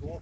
2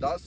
10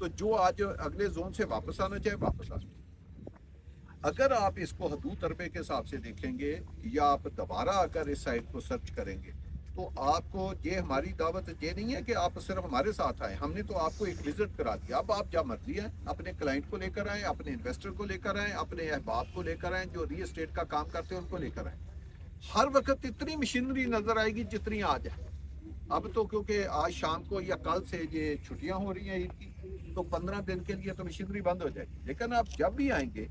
تو جو آج اگلے زون سے واپس آنا چاہے واپس آ جائے۔ اگر آپ اس کو حدود اربے کے حساب سے دیکھیں گے یا آپ دوبارہ اگر اس سائٹ کو سرچ کریں گے تو آپ کو یہ ہماری دعوت یہ نہیں ہے کہ آپ صرف ہمارے ساتھ آئیں، ہم نے تو آپ کو ایک وزٹ کرا دیا، اب آپ جہاں مرضی ہیں اپنے کلائنٹ کو لے کر آئیں، اپنے انویسٹر کو لے کر آئیں، اپنے احباب کو لے کر آئیں، جو ریل اسٹیٹ کا کام کرتے ہیں ان کو لے کر آئیں۔ ہر وقت اتنی مشینری نظر آئے گی جتنی آج ہے۔ اب تو کیونکہ آج شام کو یا کل سے یہ چھٹیاں ہو رہی ہیں عید کی، تو 15 دن کے لیے تو مشینری بند ہو جائے گی، لیکن آپ جب بھی آئیں گے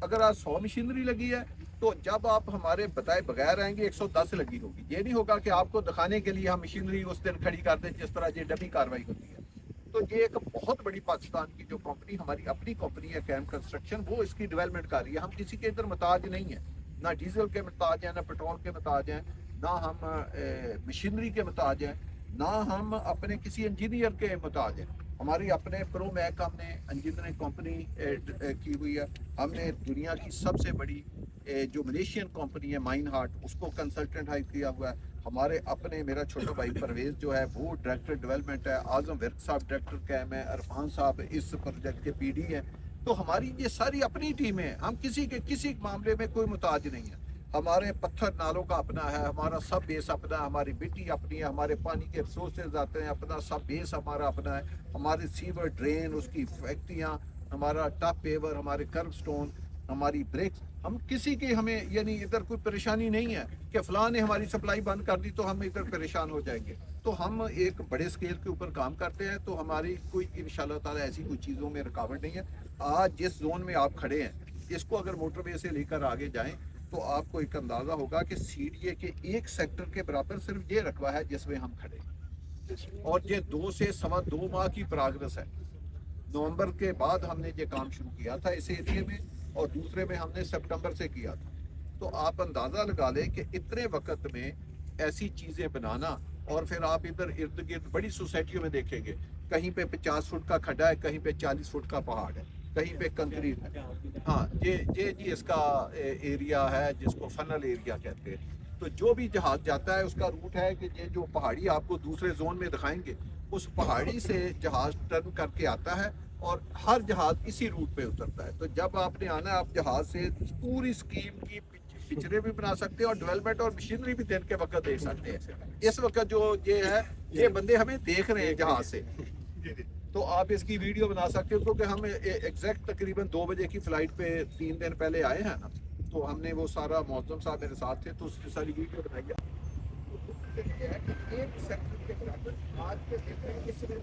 اگر آج 100 مشینری لگی ہے تو جب آپ ہمارے بتائے بغیر آئیں گے 110 لگی ہوگی۔ یہ نہیں ہوگا کہ آپ کو دکھانے کے لیے ہم مشینری اس دن کھڑی کر دیں جس طرح یہ ڈمی کاروائی ہوتی ہے۔ تو یہ ایک بہت بڑی پاکستان کی جو کمپنی ہماری اپنی کمپنی ہے کیم کنسٹرکشن، وہ اس کی ڈیولپمنٹ کر رہی ہے۔ ہم کسی کے ادھر محتاج نہیں ہیں، نہ ڈیزل کے محتاج ہیں، نہ پیٹرول کے محتاج ہیں، نہ ہم مشینری کے محتاج ہیں، نہ ہم اپنے کسی انجینئر کے محتاج ہیں۔ ہماری اپنے پرو میک ہم نے انجینئرنگ کمپنی کی ہوئی ہے۔ ہم نے دنیا کی سب سے بڑی جو ملیشین کمپنی ہے مائن ہارٹ، اس کو کنسلٹنٹ ہائر کیا ہوا ہے۔ ہمارے اپنے میرا چھوٹا بھائی پرویز جو ہے وہ ڈائریکٹر ڈیولپمنٹ ہے، اعظم ورک صاحب ڈائریکٹر کیم ہے، عرفان صاحب اس پروجیکٹ کے پی ڈی ہیں۔ تو ہماری یہ ساری اپنی ٹیمیں ہیں، ہم کسی معاملے میں کوئی محتاج نہیں ہے۔ ہمارے پتھر نالوں کا اپنا ہے، ہمارا سب بیس اپنا ہے، ہماری مٹی اپنی ہے، ہمارے پانی کے ریسورسز آتے ہیں اپنا، سب بیس ہمارا اپنا ہے، ہمارے سیور ڈرین اس کی فیکٹریاں، ہمارا ٹاپ پیور، ہمارے کرب سٹون، ہماری بریکس، ہم کسی کی ہمیں یعنی ادھر کوئی پریشانی نہیں ہے کہ فلاں نے ہماری سپلائی بند کر دی تو ہم ادھر پریشان ہو جائیں گے۔ تو ہم ایک بڑے اسکیل کے اوپر کام کرتے ہیں، تو ہماری کوئی انشاءاللہ تعالی ایسی کوئی چیزوں میں رکاوٹ نہیں ہے۔ آج جس زون میں آپ کھڑے ہیں اس کو اگر موٹر وے سے لے کر آگے جائیں تو آپ کو ایک اندازہ ہوگا کہ سی ڈی اے کے ایک سیکٹر کے برابر صرف یہ رقبہ ہے جس میں ہم کھڑے ہیں، اور یہ 2 سے سوا 2 ماہ کی پراگرس ہے۔ نومبر کے بعد ہم نے یہ کام شروع کیا تھا اس ایریے میں، اور دوسرے میں ہم نے سپٹمبر سے کیا تھا۔ تو آپ اندازہ لگا لیں کہ اتنے وقت میں ایسی چیزیں بنانا، اور پھر آپ ادھر ارد گرد بڑی سوسائٹیوں میں دیکھیں گے کہیں پہ 50 فٹ کا کھڈا ہے، کہیں پہ 40 فٹ کا پہاڑ ہے، کہیں پہ کنکریٹ ہے۔ ہاں جی اس کا ایریا ہے جس کو فنل ایریا کہتے ہیں۔ تو جو بھی جہاز جاتا ہے اس کا روٹ ہے کہ یہ جو پہاڑی آپ کو دوسرے زون میں دکھائیں گے، اس پہاڑی سے جہاز ٹرن کر کے آتا ہے اور ہر جہاز اسی روٹ پہ اترتا ہے۔ تو جب آپ نے آنا ہے آپ جہاز سے پوری اسکیم کی پکچریں بھی بنا سکتے ہیں اور ڈیولپمنٹ اور مشینری بھی دن کے وقت دیکھ سکتے ہیں۔ اس وقت جو یہ ہے یہ بندے ہمیں دیکھ رہے ہیں جہاز سے، تو آپ اس کی ویڈیو بنا سکتے ہو، کیونکہ ہم ایگزیکٹ تقریباً 2 بجے کی فلائٹ پہ 3 دن پہلے آئے ہیں نا، تو ہم نے وہ سارا معظم صاحب میرے ساتھ تھے تو اس کی ساری ویڈیو بنائی ہے۔ ایک سیکٹر کے برابر آج کے دن میں کس نے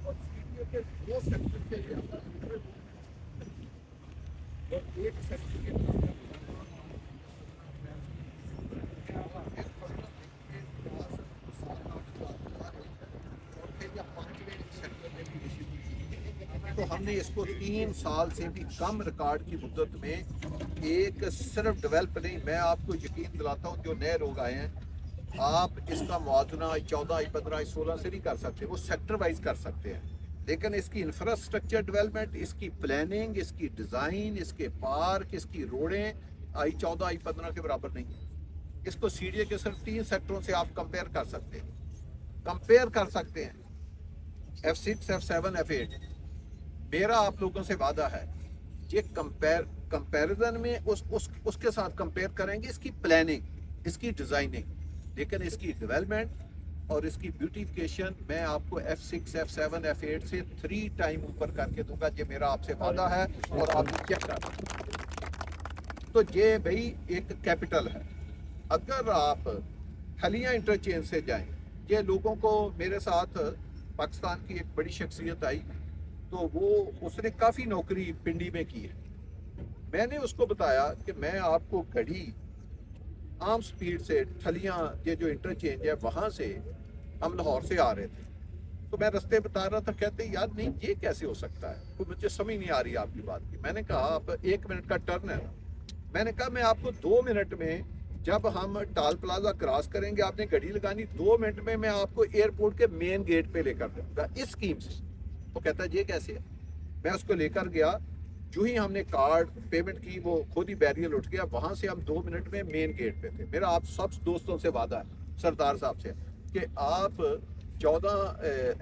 اور ویڈیو کے 2 سیکٹر سے اور ایک سیکٹر کے تو ہم نے اس کو 3 سال سے بھی کم ریکارڈ کی مدت میں ایک صرف ڈیولپ نہیں، میں آپ کو یقین دلاتا ہوں جو نئے لوگ آئے ہیں آپ اس کا موازنہ 14 15 16 سے نہیں کر سکتے، وہ سیکٹر وائز کر سکتے ہیں، لیکن اس کی انفراسٹرکچر ڈیولپمنٹ، اس کی پلاننگ، اس کی ڈیزائن، اس کے پارک، اس کی روڈیں I14 I15 کے برابر نہیں ہے۔ اس کو سی ڈی اے کے صرف 3 سیکٹروں سے آپ کمپیئر کر سکتے ہیں، F6 F7 F8۔ میرا آپ لوگوں سے وعدہ ہے یہ کمپیریزن میں اس کے ساتھ کمپیئر کریں گے اس کی پلاننگ، اس کی ڈیزائننگ، لیکن اس کی ڈیولپمنٹ اور اس کی بیوٹیفیکیشن میں آپ کو F6 F7 F8 سے 3 ٹائم اوپر کر کے دوں گا، یہ میرا آپ سے وعدہ ہے اور آپ چیک کر سکتے ہیں۔ تو یہ بھائی ایک کیپٹل ہے۔ اگر آپ کھلیاں انٹرچینج سے جائیں، یہ لوگوں کو میرے ساتھ پاکستان کی ایک بڑی شخصیت آئی تو اس نے کافی نوکری پنڈی میں کی ہے۔ میں نے اس کو بتایا کہ میں آپ کو گھڑی عام سپیڈ سے ٹھلیاں یہ جو انٹرچینج ہے وہاں سے ہم لاہور سے آ رہے تھے، تو میں رستے بتا رہا تھا، کہتے یار نہیں یہ کیسے ہو سکتا ہے، تو مجھے سمجھ نہیں آ رہی آپ کی بات کی۔ میں نے کہا آپ 1 منٹ کا ٹرن ہے، میں نے کہا میں آپ کو 2 منٹ میں جب ہم ٹال پلازا کراس کریں گے آپ نے گھڑی لگانی، 2 منٹ میں میں آپ کو ایئرپورٹ کے مین گیٹ پہ لے کر دوں گا اس اسکیم سے۔ وہ کہتا ہے یہ کیسے ہے؟ میں اس کو لے کر گیا، جو ہی ہم نے کارڈ پیمنٹ کی وہ خود ہی بیریئر اٹھ گیا، وہاں سے ہم 2 منٹ میں مین گیٹ پہ تھے۔ میرا آپ سب دوستوں سے وعدہ ہے سردار صاحب سے کہ آپ 14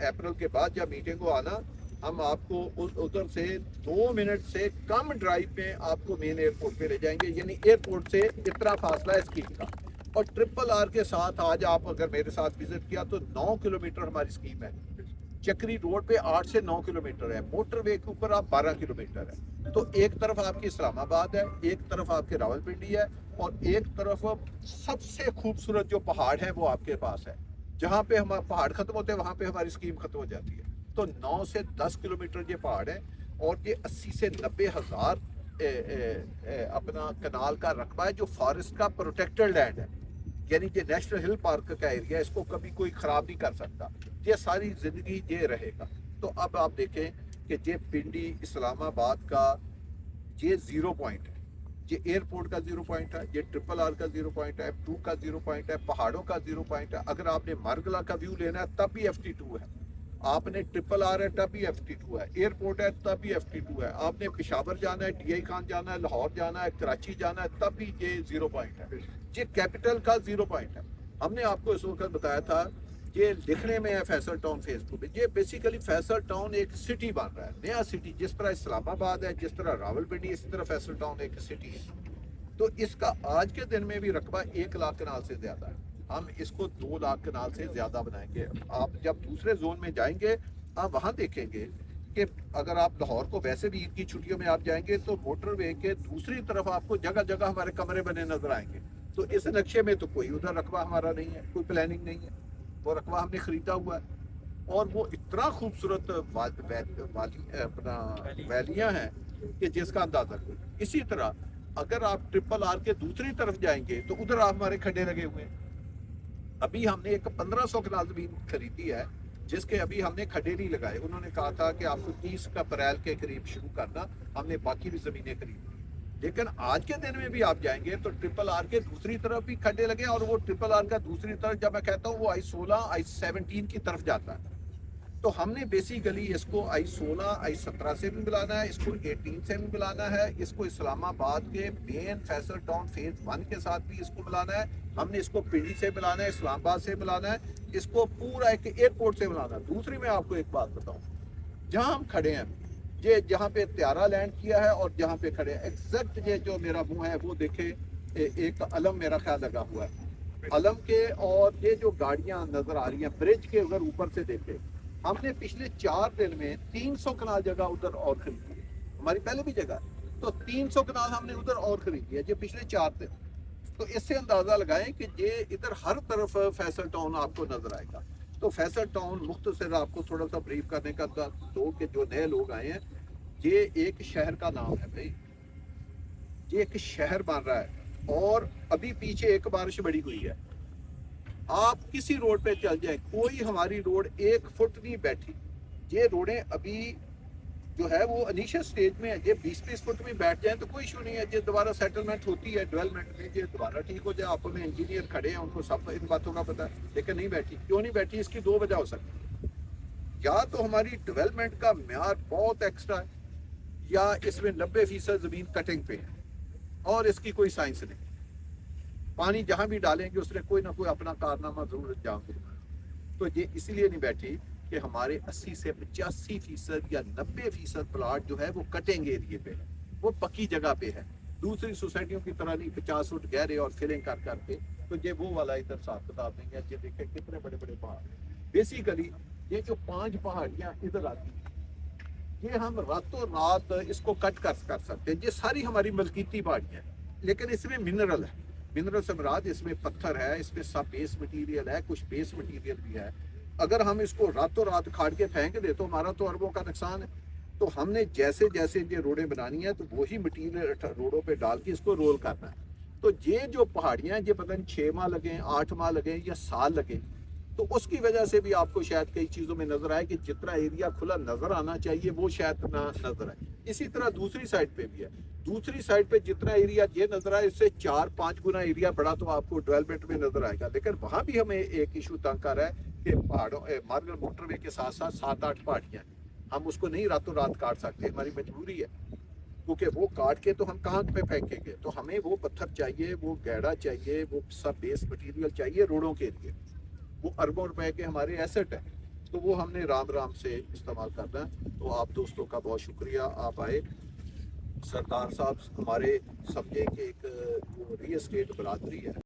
اپریل کے بعد جب میٹنگ کو آنا ہم آپ کو ادھر سے 2 منٹ سے کم ڈرائیو میں آپ کو مین ایئرپورٹ پہ لے جائیں گے، یعنی ایئرپورٹ سے اتنا فاصلہ ہے اسکیم کا. اور ٹرپل آر کے ساتھ آج آپ اگر میرے ساتھ وزٹ کیا تو 9 کلومیٹر ہماری اسکیم ہے. چکری روڈ پہ 8 سے 9 کلومیٹر ہے، موٹر وے کے اوپر آپ 12 کلومیٹر ہے. تو ایک طرف آپ کی اسلام آباد ہے، ایک طرف آپ کے راول پنڈی ہے، اور ایک طرف سب سے خوبصورت جو پہاڑ ہے وہ آپ کے پاس ہے. جہاں پہ ہمارا پہاڑ ختم ہوتے ہیں وہاں پہ ہماری اسکیم ختم ہو جاتی ہے. تو 9 سے 10 کلومیٹر یہ پہاڑ ہے، اور یہ 80 سے 90 ہزار اپنا کنال کا رقبہ ہے جو فارسٹ کا پروٹیکٹڈ لینڈ ہے. یعنی کہ نیشنل ہل پارک کا ایریا، اس کو کبھی کوئی خراب نہیں کر سکتا. یہ ساری زندگی یہ رہے گا. تو اب آپ دیکھیں کہ یہ پنڈی اسلام آباد کا یہ 0 پوائنٹ ہے، یہ ایئرپورٹ کا 0 پوائنٹ ہے، یہ ٹرپل آر کا 0 پوائنٹ ہے، F2 کا 0 پوائنٹ ہے، پہاڑوں کا 0 پوائنٹ ہے. اگر آپ نے مارگلا کا ویو لینا ہے تب بھی FT2 ہے، آپ نے ٹرپل آر ہے تب بھی FT2 ہے، ایئرپورٹ ہے تب بھی FT2 ہے، آپ نے پشاور جانا ہے، DI خان جانا ہے، لاہور جانا ہے، کراچی جانا ہے تب بھی یہ 0 پوائنٹ ہے. یہ کیپٹل کا 0 پوائنٹ ہے. ہم نے آپ کو اس وقت بتایا تھا یہ لکھنے میں ہے فیصل ٹاؤن فیس 2 میں. یہ بیسیکلی فیصل ٹاؤن ایک سٹی بن رہا ہے، نیا سٹی. جس طرح اسلام آباد ہے، جس طرح راول پنڈی، اسی طرح فیصل ٹاؤن ایک سٹی ہے. تو اس کا آج کے دن میں بھی رقبہ 1 لاکھ کنال سے زیادہ ہے. ہم اس کو 2 لاکھ کنال سے زیادہ بنائیں گے. آپ جب دوسرے زون میں جائیں گے آپ وہاں دیکھیں گے کہ اگر آپ لاہور کو ویسے بھی عید کی چھٹیوں میں آپ جائیں گے تو موٹر وے کے دوسری طرف آپ کو جگہ جگہ ہمارے کمرے بنے نظر آئیں گے. تو اس نقشے میں تو کوئی ادھر رقبہ ہمارا نہیں ہے، کوئی پلاننگ نہیں ہے. وہ رقبہ ہم نے خریدا ہوا ہے، اور وہ اتنا خوبصورت اپنا ویلیاں ہیں کہ جس کا اندازہ کوئی. اسی طرح اگر آپ ٹرپل آر کے دوسری طرف جائیں گے تو ادھر آپ ہمارے کھڈے لگے ہوئے ہیں. ابھی ہم نے ایک 1500 کنال زمین خریدی ہے جس کے ابھی ہم نے کھڈے نہیں لگائے. انہوں نے کہا تھا کہ آپ کو 30 اپریل کے قریب شروع کرنا. ہم نے باقی بھی زمینیں خریدی، لیکن آج کے دن میں بھی آپ جائیں گے تو ٹرپل آر کے دوسری طرف بھی کھڈے لگے. اور وہ ٹرپل آر کا دوسری طرف جب میں کہتا ہوں وہ I-16 I-17 کی طرف جاتا ہے. تو ہم نے بیسیکلی اس کو I-16 I-17 سے بھی ملانا ہے، اس کو 18 سے بھی ملانا ہے، اس کو اسلام آباد کے مین فیصل ٹاؤن فیز 1 کے ساتھ بھی اس کو ملانا ہے. ہم نے اس کو پنڈی سے ملانا ہے، اسلام آباد سے ملانا ہے، اس کو پورا ایک ایئرپورٹ سے ملانا ہے. دوسری میں آپ کو ایک بات بتاؤں، جہاں ہم کھڑے ہیں یہ جہاں پہ طیارہ لینڈ کیا ہے اور جہاں پہ کھڑے ہیں ایگزیکٹ یہ جو میرا منہ ہے وہ دیکھے ایک علم میرا خیال لگا ہوا ہے علم کے. اور یہ جو گاڑیاں نظر آ رہی ہیں برج کے اگر اوپر سے دیکھے، ہم نے پچھلے 4 دن میں 300 کنال جگہ ادھر اور خریدی ہے. ہماری پہلے بھی جگہ ہے تو 300 کنال ہم نے ادھر اور خریدی ہے یہ پچھلے 4 دن. تو اس سے اندازہ لگائیں کہ یہ ادھر ہر طرف فیصل ٹاؤن آپ کو نظر آئے گا. تو فیصل ٹاؤن مختصر آپ کو تھوڑا سا بریف کرنے کا دو کہ جو نئے لوگ آئے ہیں، یہ ایک شہر کا نام ہے بھائی، یہ ایک شہر بن رہا ہے. اور ابھی پیچھے ایک بارش بڑی ہوئی ہے، آپ کسی روڈ پہ چل جائیں کوئی ہماری روڈ 1 فٹ نہیں بیٹھی. یہ روڈیں ابھی جو ہے وہ انیشل سٹیج میں ہے. یہ 20-20 فٹ میں بیٹھ جائیں تو کوئی ایشو نہیں ہے. یہ دوبارہ سیٹلمنٹ ہوتی ہے ڈیولپمنٹ میں، یہ دوبارہ ٹھیک ہو جائے. آپ میں انجینئر کھڑے ہیں ان کو سب ان باتوں کا پتہ ہے، لیکن نہیں بیٹھی. کیوں نہیں بیٹھی؟ اس کی 2 وجہ ہو سکتی. یا تو ہماری ڈیولپمنٹ کا معیار بہت ایکسٹرا ہے، یا اس میں 90% زمین کٹنگ پہ ہے اور اس کی کوئی سائنس نہیں. پانی جہاں بھی ڈالیں گے اس نے کوئی نہ کوئی اپنا کارنامہ ضرور انجام دے گا. تو یہ اسی لیے نہیں بیٹھی کہ ہمارے 80 سے 85% یا 90% پلاٹ جو ہے وہ کٹنگ ایریے پہ ہے، وہ پکی جگہ پہ ہے. دوسری سوسائٹیوں کی طرح نہیں 50 فٹ گہرے اور فلنگ کر کر کے. تو یہ وہ والا ادھر حساب کتاب نہیں ہے. یہ دیکھیں کتنے بڑے بڑے پہاڑ ہیں. بیسیکلی یہ جو 5 پہاڑیاں ادھر آتی ہیں یہ ہم راتوں رات اس کو کٹ کر سکتے ہیں. یہ ساری ہماری ملکیتی پہاڑیاں ہیں، لیکن اس میں منرل ہے. منرل سے مراد اس میں پتھر ہے، اس میں سب بیس مٹیریل ہے، کچھ بیس مٹیریل بھی ہے. اگر ہم اس کو راتوں رات کھاڑ کے پھینک دے تو ہمارا تو اربوں کا نقصان ہے. تو ہم نے جیسے جیسے یہ روڈیں بنانی ہیں تو وہی مٹیریل روڈوں پہ ڈال کے اس کو رول کرنا ہے. تو یہ جو پہاڑیاں یہ پتہ نہیں 6 ماہ لگیں، 8 ماہ لگیں یا سال لگیں، تو اس کی وجہ سے بھی آپ کو شاید کئی چیزوں میں نظر آئے کہ جتنا ایریا کھلا نظر آنا چاہیے وہ شاید نہ نظر آئے. اسی طرح دوسری سائڈ پہ بھی ہے. دوسری سائڈ پہ جتنا ایریا یہ نظر آئے اس سے 4-5 گنا ایریا بڑا تو آپ کو ڈیولپمنٹ میں نظر آئے گا. لیکن وہاں بھی ہمیں ایک ایشو تنگ کر رہا ہے کہ پہاڑوں مارگل موٹر وے کے ساتھ ساتھ 7-8 پہاڑیاں ہیں. ہم اس کو نہیں راتوں رات کاٹ سکتے، ہماری مجبوری ہے، کیونکہ وہ کاٹ کے تو ہم کہاں پہ پھینکیں گے. تو ہمیں وہ پتھر چاہیے، وہ گہرا چاہیے، وہ سب بیس مٹیریل چاہیے روڈوں کے لیے. وہ اربوں روپے کے ہمارے ایسٹ ہیں. تو وہ ہم نے رام رام سے استعمال کرنا ہے. تو آپ دوستوں کا بہت شکریہ, آپ آئے. سردار صاحب ہمارے سمجھے کہ ایک جو ریل اسٹیٹ برادری ہے